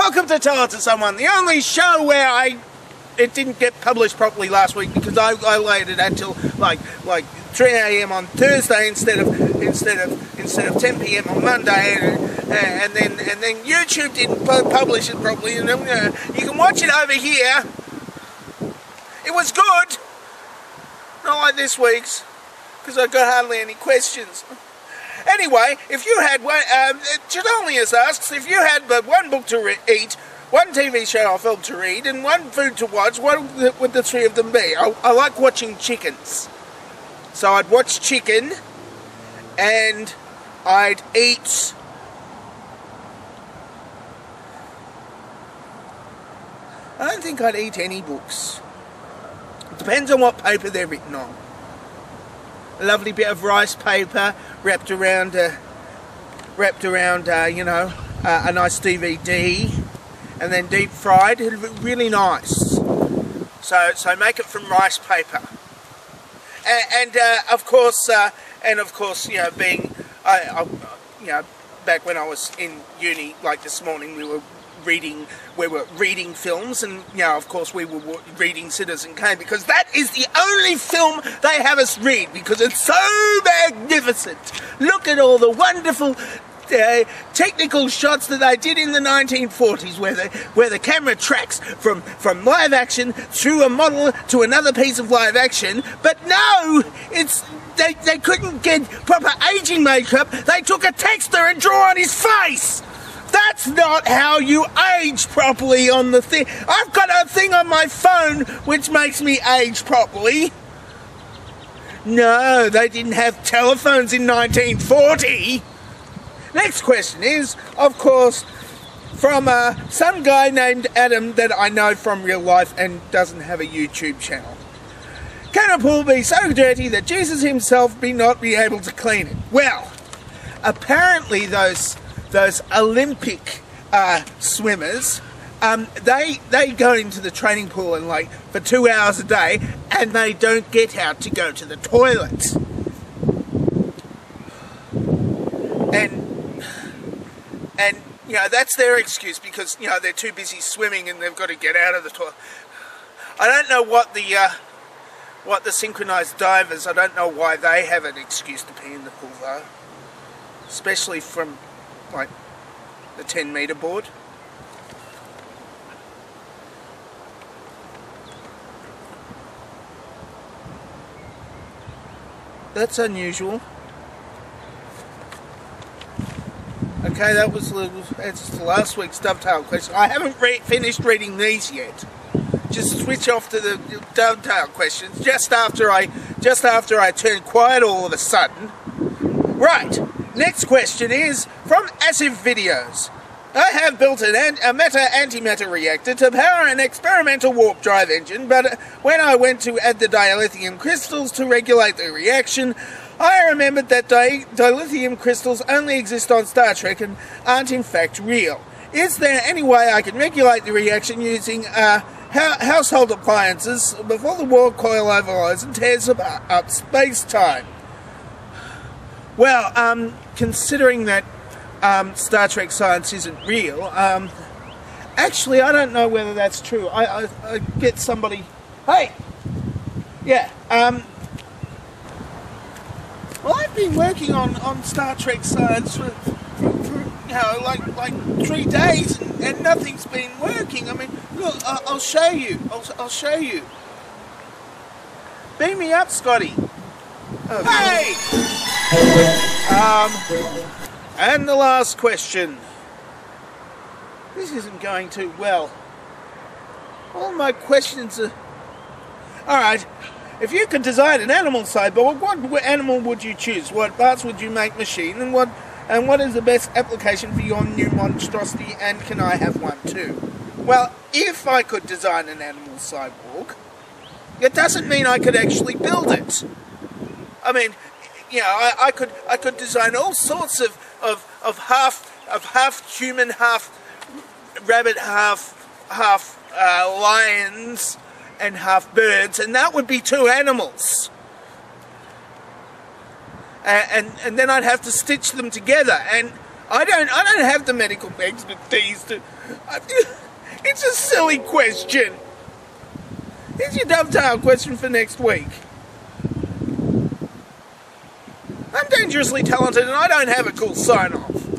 welcome to Tell It to Someone, the only show where it didn't get published properly last week because I laid it until like 3 a.m. on Thursday instead of 10 p.m. on Monday, and then YouTube didn't publish it properly, and you can watch it over here. It was good, not like this week's, because I got hardly any questions. Anyway, if you had one, Chidolius asks, if you had but one book to eat, one TV show or film to read, and one food to watch, what would the three of them be? I like watching chickens. So I'd watch chicken, and I'd eat... I don't think I'd eat any books. It depends on what paper they're written on. A lovely bit of rice paper wrapped around a nice DVD, and then deep fried. It'll be really nice. So make it from rice paper, and of course, being back when I was in uni, like this morning, we were reading films, and of course we were reading Citizen Kane, because that is the only film they have us read, because it's so magnificent. Look at all the wonderful technical shots that they did in the 1940s, where the camera tracks from live action through a model to another piece of live action. But no, they couldn't get proper aging makeup. They took a texter and drew on his face. That's not how you age properly on the thing. I've got a thing on my phone which makes me age properly. No, they didn't have telephones in 1940. Next question is, of course, from some guy named Adam that I know from real life and doesn't have a YouTube channel. Can a pool be so dirty that Jesus himself not be able to clean it? Well, apparently those Olympic swimmers, they go into the training pool and for 2 hours a day, and they don't get out to go to the toilet. And that's their excuse, because they're too busy swimming and they've got to get out of the toilet. I don't know what the synchronized divers, I don't know why they have an excuse to pee in the pool though, especially from the 10-meter board. That's unusual. Okay, that's last week's dovetail question. I haven't finished reading these yet. Just switch off to the dovetail questions just after I turn quiet all of a sudden. Right. Next question is from Asif Videos. I have built a matter-antimatter reactor to power an experimental warp drive engine, but when I went to add the dilithium crystals to regulate the reaction, I remembered that dilithium crystals only exist on Star Trek and aren't in fact real. Is there any way I can regulate the reaction using household appliances before the warp coil overloads and tears up space-time? Well, considering that Star Trek science isn't real, actually I don't know whether that's true. I get somebody... Hey! Yeah, well, I've been working on Star Trek science for 3 days, and nothing's been working. I mean, look, I'll show you. I'll show you. Beam me up, Scotty. Oh, hey! And the last question. This isn't going too well. All my questions are... Alright, if you could design an animal cyborg, what animal would you choose? What parts would you make machine? And what is the best application for your new monstrosity? And can I have one too? Well, if I could design an animal cyborg, it doesn't mean I could actually build it. I mean, I could design all sorts of half human, half rabbit, half lions, and half birds, and that would be 2 animals. And then I'd have to stitch them together, and I don't have the medical expertise to. It's a silly question. Here's your dovetail question for next week. I'm dangerously talented and I don't have a cool sign-off.